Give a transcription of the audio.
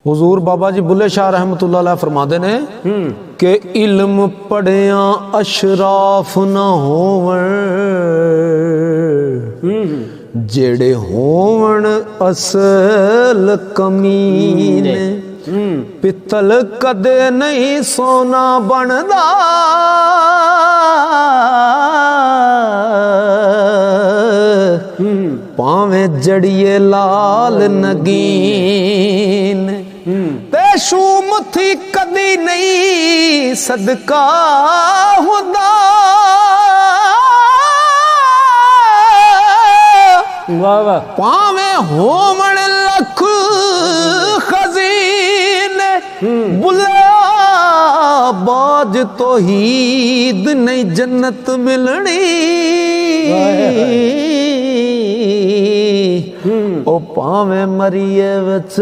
हुजूर बाबा जी बुल्ले शाह रहमतुल्लाह अलैह फरमाते ने कि इल्म पढ़िया अशराफ न होवन जेड़े होवन असल कमीने पित्तल कदे नहीं सोना बनदा पावे जड़िए लाल नगीन ते शूम थी कदी नहीं सदका हुदा पावे होमण लख खजीने बुला बाज तौहीद नहीं जन्नत मिलनी ओ पावे मरिए विच